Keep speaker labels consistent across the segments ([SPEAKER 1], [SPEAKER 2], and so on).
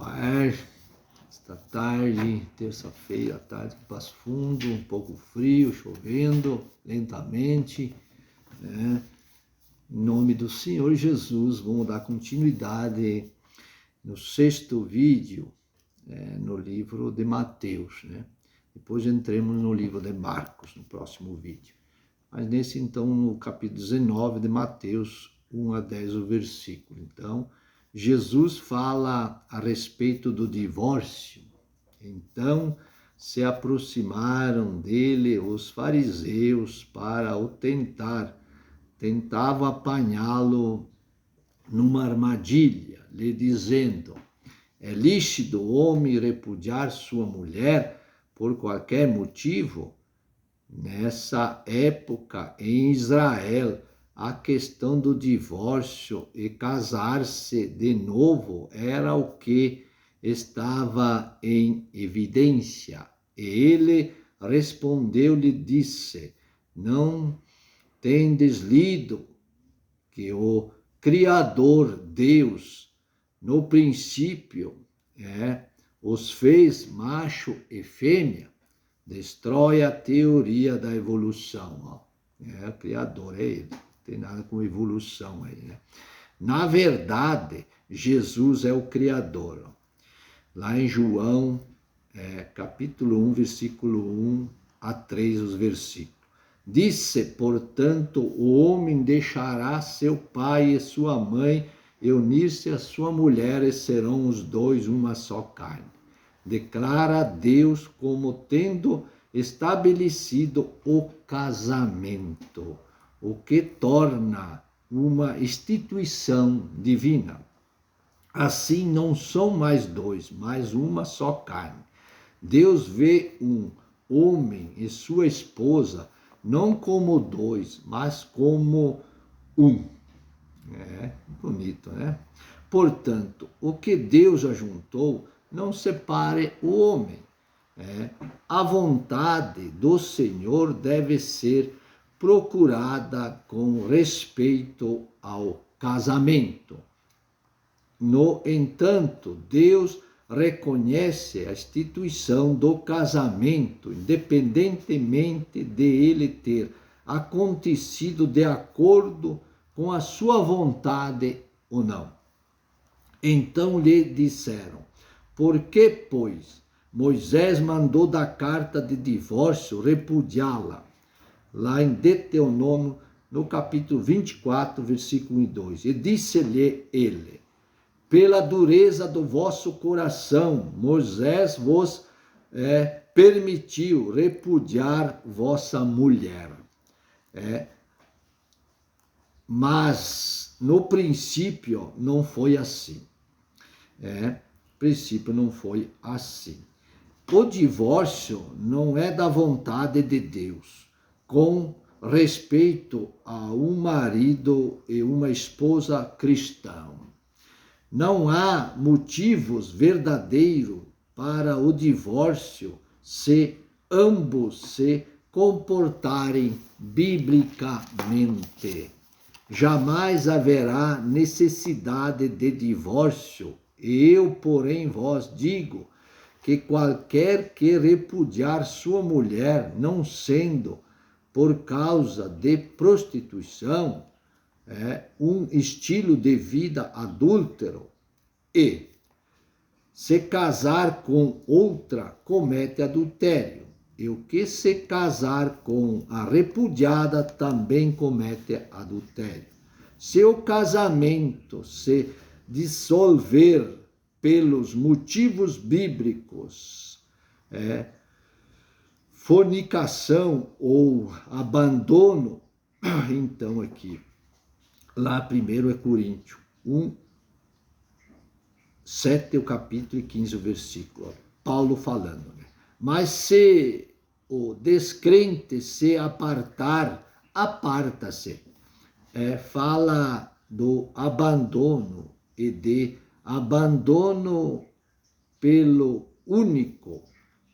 [SPEAKER 1] ar. Esta tarde, terça-feira, tarde em Passo Fundo, um pouco frio, chovendo lentamente, né? Em nome do Senhor Jesus, vamos dar continuidade no 6º vídeo, no livro de Mateus, né? Depois entremos no livro de Marcos, no próximo vídeo. Mas nesse, então, no capítulo 19 de Mateus, 1 a 10 o versículo. Então, Jesus fala a respeito do divórcio. Então, se aproximaram dele os fariseus para o tentavam apanhá-lo numa armadilha, lhe dizendo: é lícito o homem repudiar sua mulher por qualquer motivo? Nessa época, em Israel, a questão do divórcio e casar-se de novo era o que estava em evidência. E ele respondeu-lhe, disse: não tendes lido que o Criador, Deus, no princípio, os fez macho e fêmea? Destrói a teoria da evolução. O Criador é ele, não tem nada com evolução aí, né? Na verdade, Jesus é o Criador. Lá em João, capítulo 1, versículo 1 a 3, os versículos. Disse, portanto, o homem deixará seu pai e sua mãe e unir-se a sua mulher, e serão os dois uma só carne. Declara Deus como tendo estabelecido o casamento, o que torna uma instituição divina. Assim não são mais dois, mas uma só carne. Deus vê um homem e sua esposa não como dois, mas como um. Bonito, né? Portanto, o que Deus ajuntou, não separe o homem. A vontade do Senhor deve ser procurada com respeito ao casamento. No entanto, Deus reconhece a instituição do casamento, independentemente de ele ter acontecido de acordo com a sua vontade ou não. Então lhe disseram: por que, pois, Moisés mandou da carta de divórcio repudiá-la? Lá em Deuteronômio, no capítulo 24, versículo 1 e 2. E disse-lhe ele: pela dureza do vosso coração, Moisés vos permitiu repudiar vossa mulher. Mas no princípio não foi assim. Princípio não foi assim. O divórcio não é da vontade de Deus, com respeito a um marido e uma esposa cristão. Não há motivos verdadeiros para o divórcio se ambos se comportarem biblicamente. Jamais haverá necessidade de divórcio. Eu, porém, vos digo que qualquer que repudiar sua mulher, não sendo por causa de prostituição, um estilo de vida adúltero, e se casar com outra, comete adultério. E o que se casar com a repudiada também comete adultério. Se o casamento se dissolver pelos motivos bíblicos, fornicação ou abandono, então aqui, lá 1 Coríntios 1, 7 o capítulo e 15 o versículo, Paulo falando, né? Mas se o descrente se apartar, aparta-se. Fala do abandono e de abandono pelo único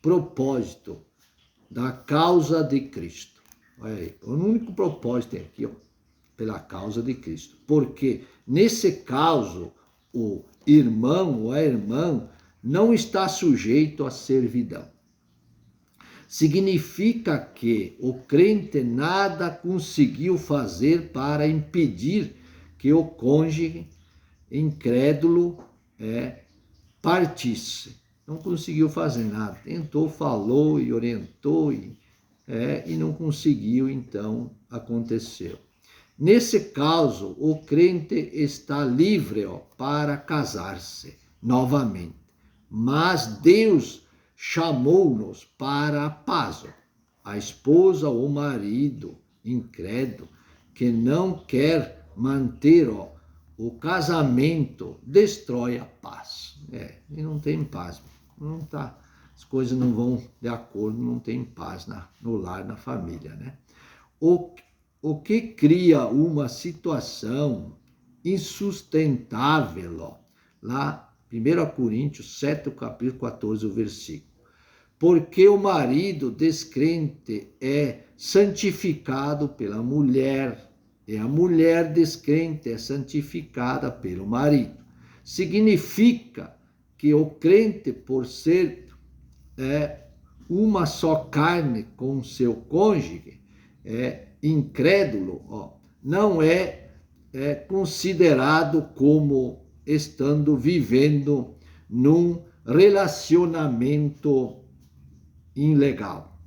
[SPEAKER 1] propósito da causa de Cristo. Olha aí, o único propósito é aqui, pela causa de Cristo. Porque nesse caso, o irmão ou a irmã não está sujeito à servidão. Significa que o crente nada conseguiu fazer para impedir que o cônjuge incrédulo partisse. Não conseguiu fazer nada. Tentou, falou e orientou e não conseguiu, então aconteceu. Nesse caso, o crente está livre para casar-se novamente. Mas Deus chamou-nos para a paz. A esposa ou o marido incrédulo que não quer manter o casamento destrói a paz. E não tem paz. Não tá, as coisas não vão de acordo, não tem paz no lar, na família, né? O que cria uma situação insustentável, lá 1 Coríntios 7, capítulo 14, o versículo. Porque o marido descrente é santificado pela mulher, e a mulher descrente é santificada pelo marido. Significa que o crente, por ser uma só carne com seu cônjuge, incrédulo, não é considerado como estando vivendo num relacionamento ilegal.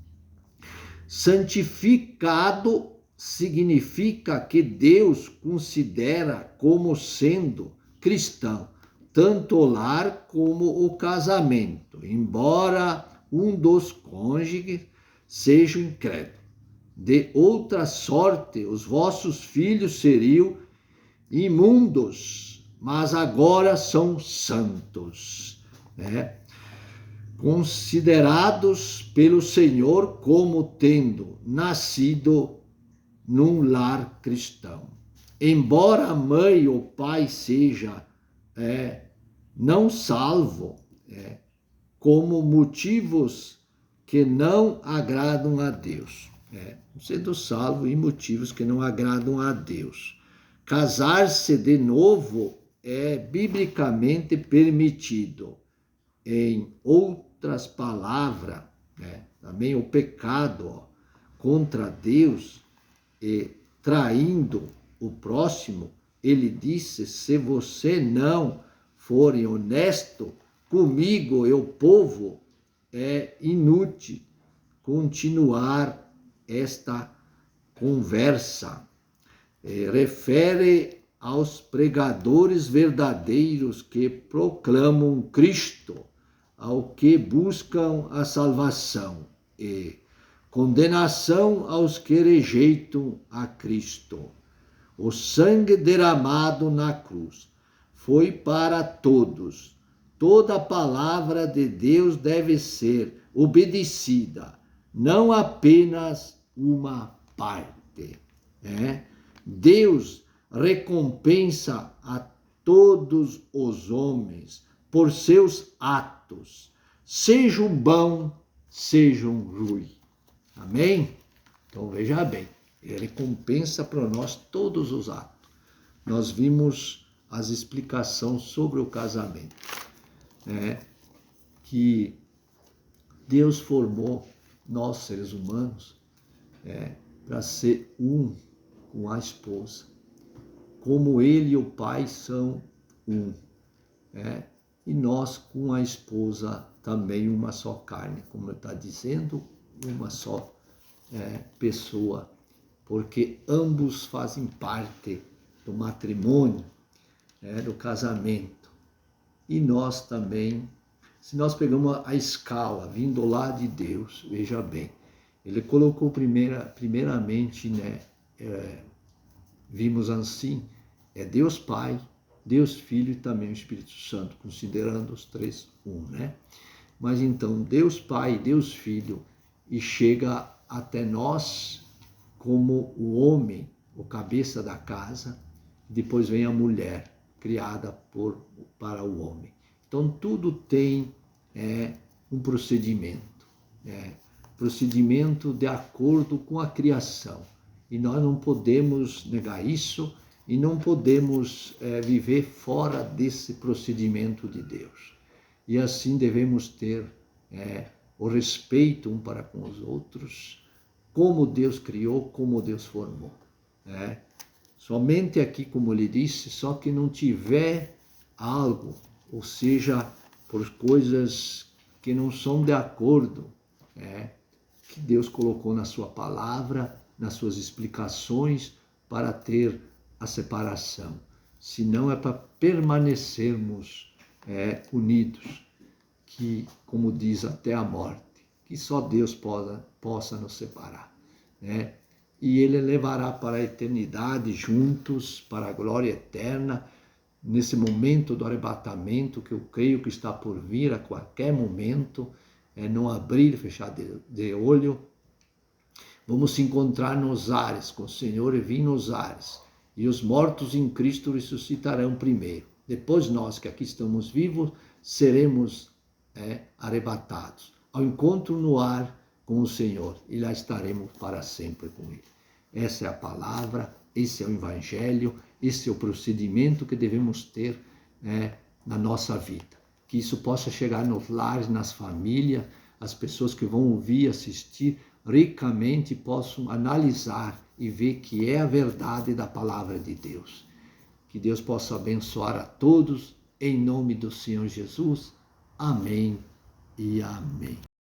[SPEAKER 1] Santificado significa que Deus considera como sendo cristão, tanto o lar como o casamento, embora um dos cônjuges seja incrédulo. De outra sorte, os vossos filhos seriam imundos, mas agora são santos, considerados pelo Senhor como tendo nascido num lar cristão. Embora a mãe ou pai seja não salvo, como motivos que não agradam a Deus. Sendo salvo em motivos que não agradam a Deus. Casar-se de novo é biblicamente permitido. Em outras palavras, também o pecado contra Deus e traindo o próximo, ele disse, se você não for honesto comigo e o povo, é inútil continuar esta conversa. Refere aos pregadores verdadeiros que proclamam Cristo, ao que buscam a salvação, e condenação aos que rejeitam a Cristo. O sangue derramado na cruz foi para todos. Toda palavra de Deus deve ser obedecida, não apenas uma parte. Deus recompensa a todos os homens por seus atos, sejam bons, sejam ruins. Amém? Então veja bem, ele recompensa para nós todos os atos. Nós vimos as explicações sobre o casamento, que Deus formou nós, seres humanos, para ser um com a esposa, como ele e o pai são um, e nós com a esposa também uma só carne, como está dizendo, uma só pessoa, porque ambos fazem parte do matrimônio, do casamento. E nós também, se nós pegamos a escala vindo lá de Deus, veja bem, ele colocou primeiramente, vimos assim, Deus Pai, Deus Filho e também o Espírito Santo, considerando os três um, Mas então, Deus Pai, Deus Filho, e chega até nós como o homem, o cabeça da casa, depois vem a mulher, criada para o homem. Então, tudo tem um procedimento, procedimento de acordo com a criação. E nós não podemos negar isso, e não podemos viver fora desse procedimento de Deus. E assim devemos ter o respeito um para com os outros, como Deus criou, como Deus formou. Somente aqui, como ele disse, só que não tiver algo, ou seja, por coisas que não são de acordo, que Deus colocou na sua palavra, nas suas explicações, para ter a separação. Senão é para permanecermos unidos, que, como diz, até a morte, que só Deus possa nos separar. E Ele levará para a eternidade juntos, para a glória eterna, nesse momento do arrebatamento, que eu creio que está por vir a qualquer momento, não abrir e fechar de olho. Vamos se encontrar nos ares, com o Senhor e vir nos ares. E os mortos em Cristo ressuscitarão primeiro. Depois nós, que aqui estamos vivos, seremos arrebatados ao encontro no ar com o Senhor. E lá estaremos para sempre com Ele. Essa é a palavra, esse é o Evangelho, esse é o procedimento que devemos ter na nossa vida. Que isso possa chegar nos lares, nas famílias, as pessoas que vão ouvir, assistir, ricamente possam analisar e ver que é a verdade da palavra de Deus. Que Deus possa abençoar a todos, em nome do Senhor Jesus. Amém e amém.